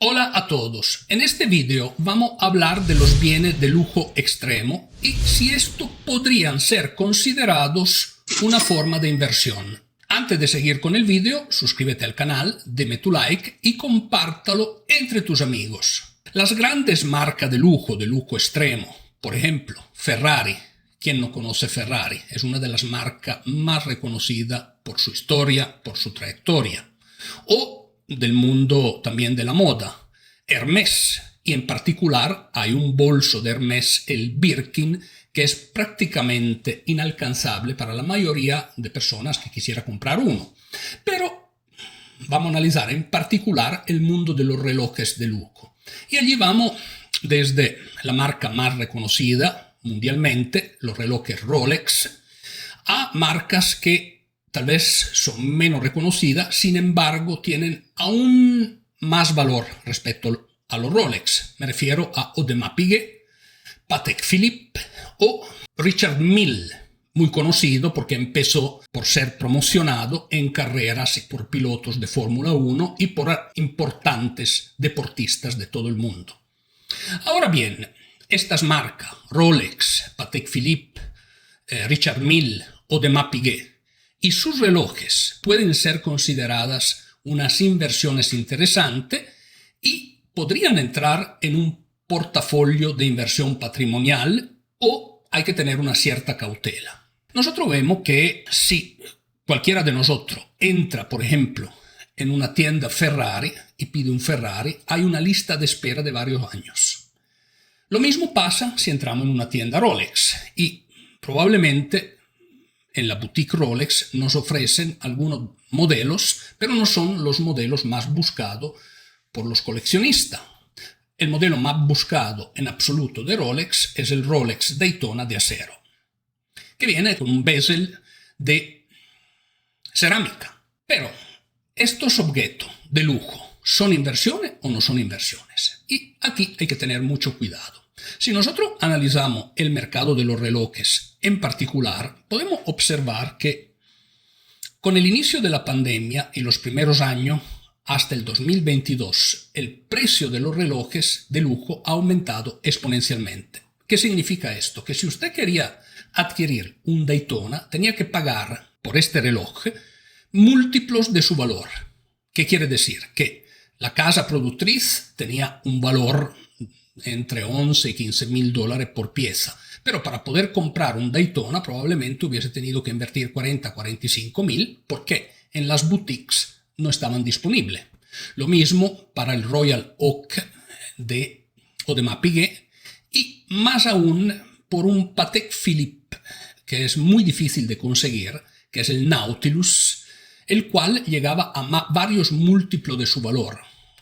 Hola a todos, en este video vamos a hablar de los bienes de lujo extremo y si estos podrían ser considerados una forma de inversión. Antes de seguir con el video, suscríbete al canal, deme tu like y compártalo entre tus amigos. Las grandes marcas de lujo extremo, por ejemplo, Ferrari. ¿Quién no conoce Ferrari? Es una de las marcas más reconocidas por su historia, por su trayectoria. O del mundo también de la moda, Hermès, y en particular hay un bolso de Hermès, el Birkin, que es prácticamente inalcanzable para la mayoría de personas que quisiera comprar uno. Pero vamos a analizar en particular el mundo de los relojes de lujo. Y allí vamos desde la marca más reconocida mundialmente, los relojes Rolex, a marcas que tal vez son menos reconocidas, sin embargo tienen aún más valor respecto a los Rolex. Me refiero a Audemars Piguet, Patek Philippe o Richard Mille, muy conocido porque empezó por ser promocionado en carreras por pilotos de Fórmula 1 y por importantes deportistas de todo el mundo. Ahora bien, estas marcas, Rolex, Patek Philippe, Richard Mille, Audemars Piguet, y sus relojes pueden ser consideradas unas inversiones interesantes y podrían entrar en un portafolio de inversión patrimonial o hay que tener una cierta cautela. Nosotros vemos que si cualquiera de nosotros entra, por ejemplo, en una tienda Ferrari y pide un Ferrari, hay una lista de espera de varios años. Lo mismo pasa si entramos en una tienda Rolex y probablemente en la boutique Rolex nos ofrecen algunos modelos, pero no son los modelos más buscados por los coleccionistas. El modelo más buscado en absoluto de Rolex es el Rolex Daytona de acero, que viene con un bezel de cerámica. Pero estos objetos de lujo, ¿son inversiones o no son inversiones? Y aquí hay que tener mucho cuidado. Si nosotros analizamos el mercado de los relojes en particular, podemos observar que con el inicio de la pandemia y los primeros años, hasta el 2022, el precio de los relojes de lujo ha aumentado exponencialmente. ¿Qué significa esto? Que si usted quería adquirir un Daytona, tenía que pagar por este reloj múltiplos de su valor. ¿Qué quiere decir? Que la casa productriz tenía un valor entre 11 y 15 mil dólares por pieza, pero para poder comprar un Daytona probablemente hubiese tenido que invertir 40 a 45 mil porque en las boutiques no estaban disponibles. Lo mismo para el Royal Oak de Audemars Piguet y más aún por un Patek Philippe que es muy difícil de conseguir, que es el Nautilus, el cual llegaba a varios múltiplos de su valor,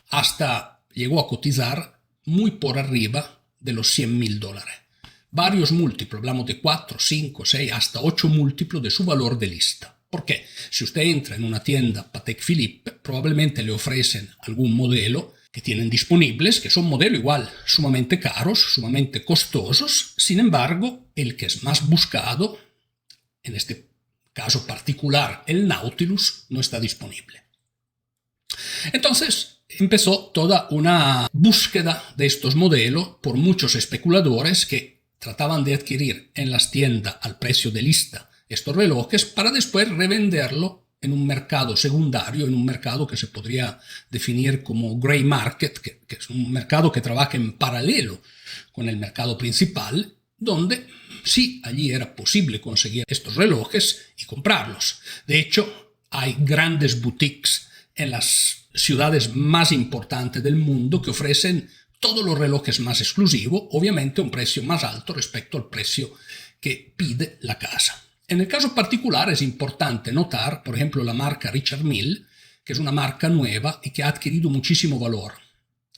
hasta llegó a cotizar muy por arriba de los 100 mil dólares. Varios múltiplos, hablamos de 4, 5, 6, hasta 8 múltiplos de su valor de lista. ¿Por qué? Si usted entra en una tienda Patek Philippe, probablemente le ofrecen algún modelo que tienen disponibles, que son modelos igual sumamente caros, sumamente costosos. Sin embargo, el que es más buscado, en este caso particular, el Nautilus, no está disponible. Entonces, empezó toda una búsqueda de estos modelos por muchos especuladores que trataban de adquirir en las tiendas al precio de lista estos relojes para después revenderlo en un mercado secundario, en un mercado que se podría definir como gray market, que es un mercado que trabaja en paralelo con el mercado principal, donde sí, allí era posible conseguir estos relojes y comprarlos. De hecho, hay grandes boutiques en las ciudades más importantes del mundo que ofrecen todos los relojes más exclusivos, obviamente a un precio más alto respecto al precio que pide la casa. En el caso particular es importante notar, por ejemplo, la marca Richard Mille, que es una marca nueva y que ha adquirido muchísimo valor.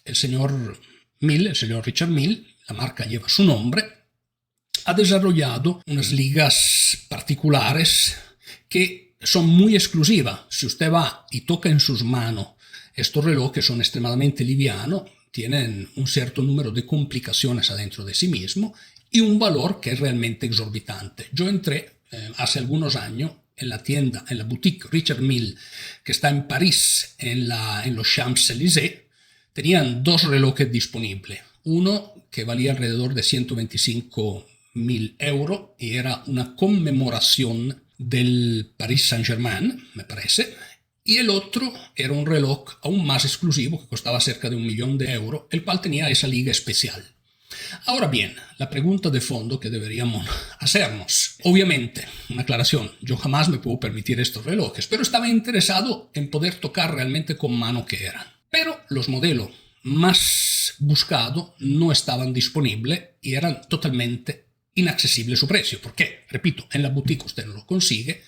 El señor Richard Mille, la marca lleva su nombre, ha desarrollado unas ligas particulares que son muy exclusivas. Si usted va y toca en sus manos estos relojes, son extremadamente livianos, tienen un cierto número de complicaciones adentro de sí mismo y un valor que es realmente exorbitante. Yo entré hace algunos años en la tienda, en la boutique Richard Mille, que está en París, en los Champs-Élysées. tenían dos relojes disponibles. Uno que valía alrededor de 125.000 euros y era una conmemoración del Paris Saint-Germain, me parece. Y el otro era un reloj aún más exclusivo que costaba cerca de 1.000.000 de euros, el cual tenía esa liga especial. Ahora bien, la pregunta de fondo que deberíamos hacernos. Obviamente, una aclaración, yo jamás me puedo permitir estos relojes, pero estaba interesado en poder tocar realmente con mano qué eran. Pero los modelos más buscados no estaban disponibles y eran totalmente inaccesibles su precio. Porque, repito, en la boutique usted no lo consigue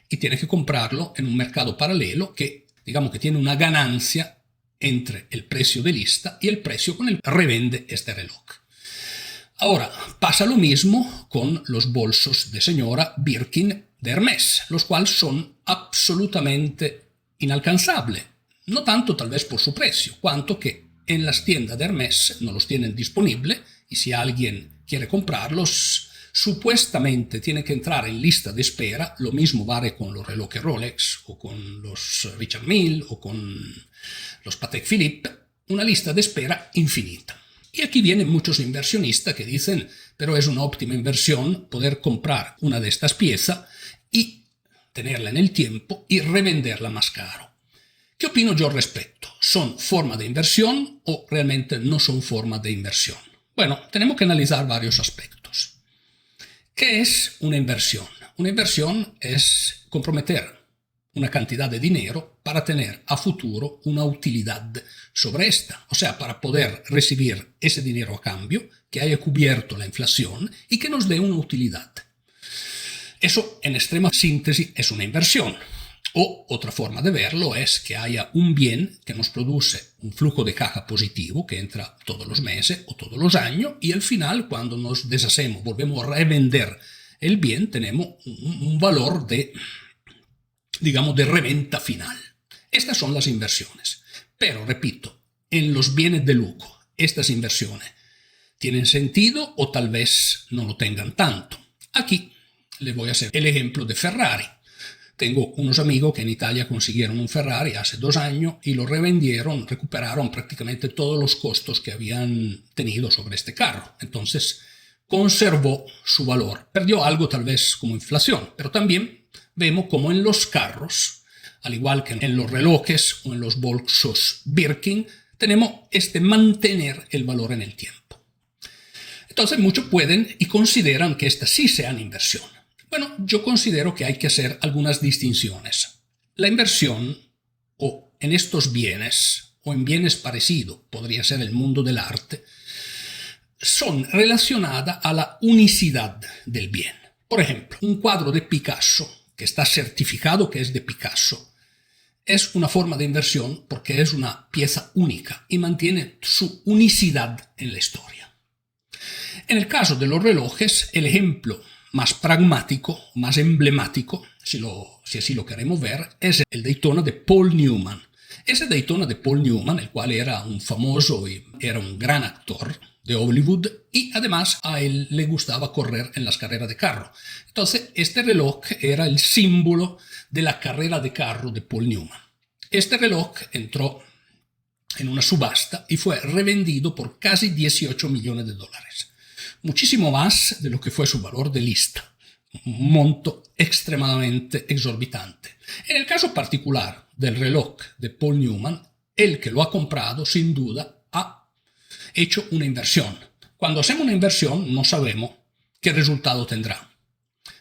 y tiene que comprarlo en un mercado paralelo que, digamos que tiene una ganancia entre el precio de lista y el precio con el que revende este reloj. Ahora, pasa lo mismo con los bolsos de señora Birkin de Hermès, los cuales son absolutamente inalcanzables. No tanto tal vez por su precio, cuanto que en las tiendas de Hermès no los tienen disponibles y si alguien quiere comprarlos, supuestamente tiene que entrar en lista de espera. Lo mismo vale con los relojes Rolex o con los Richard Mille o con los Patek Philippe, una lista de espera infinita. Y aquí vienen muchos inversionistas que dicen, pero es una óptima inversión poder comprar una de estas piezas y tenerla en el tiempo y revenderla más caro. ¿Qué opino yo al respecto? ¿Son forma de inversión o realmente no son forma de inversión? Bueno, tenemos que analizar varios aspectos. ¿Qué es una inversión? Una inversión es comprometer una cantidad de dinero para tener a futuro una utilidad sobre esta, o sea, para poder recibir ese dinero a cambio, que haya cubierto la inflación y que nos dé una utilidad. Eso, en extrema síntesis, es una inversión. O otra forma de verlo es que haya un bien que nos produce un flujo de caja positivo que entra todos los meses o todos los años y al final, cuando nos deshacemos, volvemos a revender el bien, tenemos un valor de, digamos, de reventa final. Estas son las inversiones. Pero, repito, en los bienes de lujo, estas inversiones tienen sentido o tal vez no lo tengan tanto. Aquí les voy a hacer el ejemplo de Ferrari. Tengo unos amigos que en Italia consiguieron un Ferrari hace 2 años y lo revendieron, recuperaron prácticamente todos los costos que habían tenido sobre este carro. Entonces, conservó su valor. Perdió algo tal vez como inflación, pero también vemos como en los carros, al igual que en los relojes o en los bolsos Birkin, tenemos mantener el valor en el tiempo. Entonces muchos pueden y consideran que estas sí sean inversión. Bueno, yo considero que hay que hacer algunas distinciones. La inversión, o en estos bienes, o en bienes parecidos, podría ser el mundo del arte, son relacionadas a la unicidad del bien. Por ejemplo, un cuadro de Picasso, que está certificado que es de Picasso, es una forma de inversión porque es una pieza única y mantiene su unicidad en la historia. En el caso de los relojes, el ejemplo más pragmático, más emblemático, si así lo queremos ver, es el Daytona de Paul Newman. Ese Daytona de Paul Newman, el cual era un famoso y era un gran actor de Hollywood y además a él le gustaba correr en las carreras de carro. Entonces, este reloj era el símbolo de la carrera de carro de Paul Newman. Este reloj entró en una subasta y fue revendido por casi 18 millones de dólares. Muchísimo más de lo que fue su valor de lista. Un monto extremadamente exorbitante. En el caso particular del reloj de Paul Newman, el que lo ha comprado sin duda ha hecho una inversión. Cuando hacemos una inversión no sabemos qué resultado tendrá.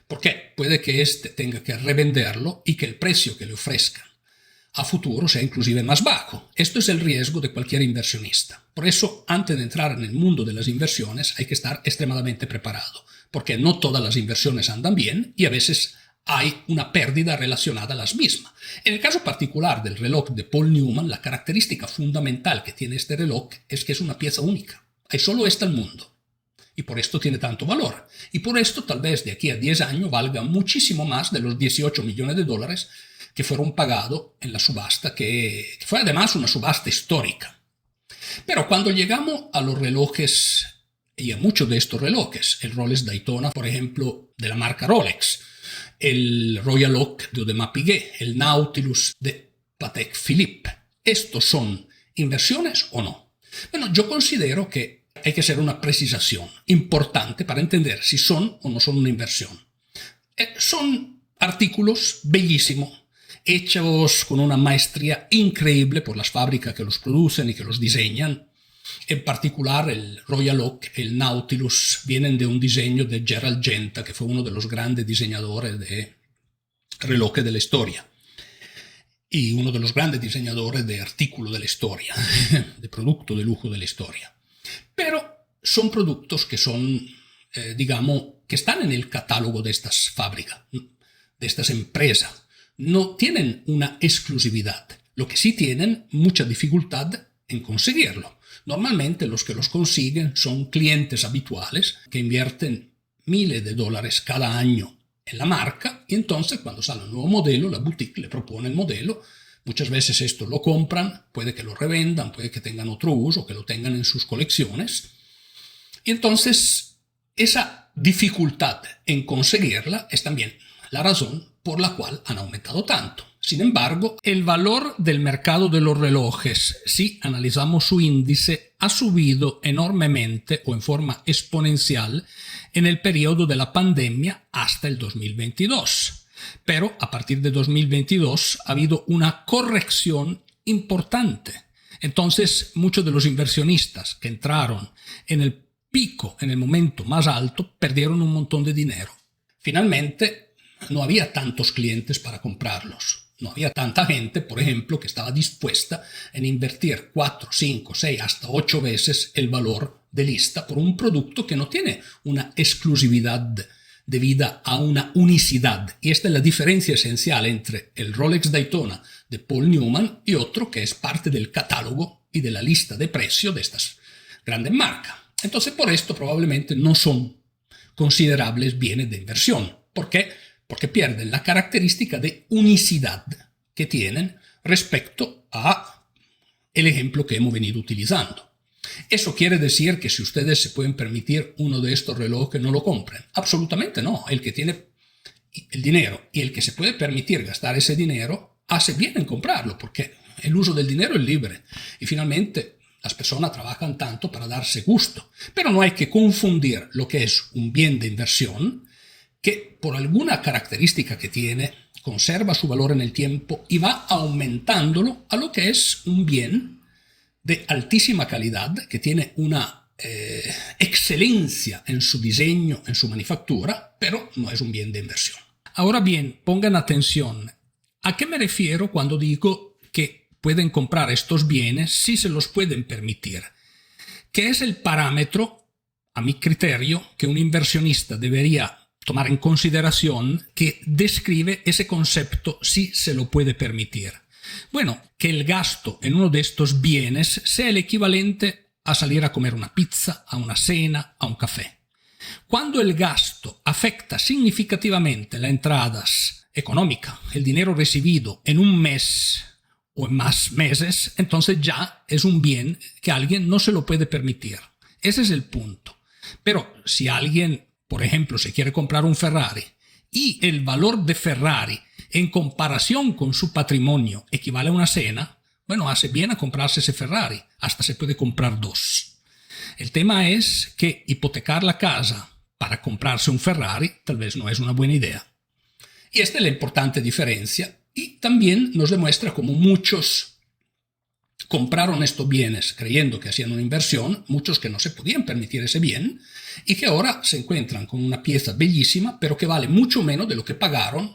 Porque puede que éste tenga que revenderlo y que el precio que le ofrezcan a futuro sea inclusive más bajo. Esto es el riesgo de cualquier inversionista. Por eso, antes de entrar en el mundo de las inversiones, hay que estar extremadamente preparado, porque no todas las inversiones andan bien y a veces hay una pérdida relacionada a las mismas. En el caso particular del reloj de Paul Newman, la característica fundamental que tiene este reloj es que es una pieza única. Hay solo esta al mundo. Y por esto tiene tanto valor. Y por esto tal vez de aquí a 10 años valga muchísimo más de los 18 millones de dólares que fueron pagados en la subasta, que fue además una subasta histórica. Pero cuando llegamos a los relojes, y a muchos de estos relojes, el Rolex Daytona, por ejemplo, de la marca Rolex, el Royal Oak de Audemars Piguet, el Nautilus de Patek Philippe, estos son inversiones o no? Bueno, yo considero que hay que hacer una precisación importante para entender si son o no son una inversión. Son artículos bellísimos, hechos con una maestría increíble por las fábricas que los producen y que los diseñan. En particular el Royal Oak, el Nautilus, vienen de un diseño de Gerald Genta, que fue uno de los grandes diseñadores de relojes de la historia y uno de los grandes diseñadores de artículos de la historia, de producto de lujo de la historia. Pero son productos que son, digamos, que están en el catálogo de estas fábricas, de estas empresas. No tienen una exclusividad, lo que sí tienen mucha dificultad en conseguirlo. Normalmente los que los consiguen son clientes habituales que invierten miles de dólares cada año en la marca y entonces cuando sale un nuevo modelo, la boutique le propone el modelo. Muchas veces esto lo compran, puede que lo revendan, puede que tengan otro uso, que lo tengan en sus colecciones. Y entonces esa dificultad en conseguirla es también la razón por la cual han aumentado tanto. Sin embargo, el valor del mercado de los relojes, si analizamos su índice, ha subido enormemente o en forma exponencial en el periodo de la pandemia hasta el 2022. Pero a partir de 2022 ha habido una corrección importante. Entonces, muchos de los inversionistas que entraron en el pico, en el momento más alto, perdieron un montón de dinero. Finalmente, no había tantos clientes para comprarlos. No había tanta gente, por ejemplo, que estaba dispuesta en invertir 4, 5, 6, hasta 8 veces el valor de lista por un producto que no tiene una exclusividad debida a una unicidad. Y esta es la diferencia esencial entre el Rolex Daytona de Paul Newman y otro que es parte del catálogo y de la lista de precios de estas grandes marcas. Entonces, por esto probablemente no son considerables bienes de inversión. ¿Por qué? Porque pierden la característica de unicidad que tienen respecto a el ejemplo que hemos venido utilizando. ¿Eso quiere decir que si ustedes se pueden permitir uno de estos relojes no lo compren? Absolutamente no. El que tiene el dinero y el que se puede permitir gastar ese dinero hace bien en comprarlo porque el uso del dinero es libre y finalmente las personas trabajan tanto para darse gusto. Pero no hay que confundir lo que es un bien de inversión que por alguna característica que tiene conserva su valor en el tiempo y va aumentándolo a lo que es un bien de altísima calidad que tiene una excelencia en su diseño, en su manufactura, pero no es un bien de inversión. Ahora bien, pongan atención. ¿A qué me refiero cuando digo que pueden comprar estos bienes si se los pueden permitir? ¿Qué es el parámetro, a mi criterio, que un inversionista debería tomar en consideración que describe ese concepto si se lo puede permitir? Bueno, que el gasto en uno de estos bienes sea el equivalente a salir a comer una pizza, a una cena, a un café. Cuando el gasto afecta significativamente las entradas económicas, el dinero recibido en un mes o en más meses, entonces ya es un bien que alguien no se lo puede permitir. Ese es el punto. Pero si alguien, por ejemplo, se quiere comprar un Ferrari y el valor de Ferrari en comparación con su patrimonio equivale a una cena, bueno, hace bien a comprarse ese Ferrari, hasta se puede comprar dos. El tema es que hipotecar la casa para comprarse un Ferrari tal vez no es una buena idea. Y esta es la importante diferencia y también nos demuestra cómo muchos compraron estos bienes creyendo que hacían una inversión, muchos que no se podían permitir ese bien y que ahora se encuentran con una pieza bellísima pero que vale mucho menos de lo que pagaron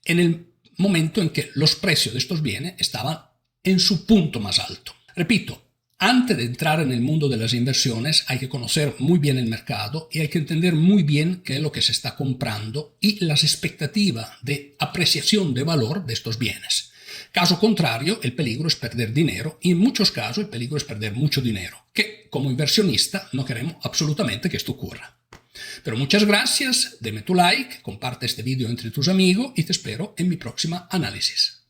en el momento en que los precios de estos bienes estaban en su punto más alto. Repito, antes de entrar en el mundo de las inversiones hay que conocer muy bien el mercado y hay que entender muy bien qué es lo que se está comprando y las expectativas de apreciación de valor de estos bienes. Caso contrario, el peligro es perder dinero y en muchos casos el peligro es perder mucho dinero, que como inversionista no queremos absolutamente que esto ocurra. Pero muchas gracias, deme tu like, comparte este video entre tus amigos y te espero en mi próxima análisis.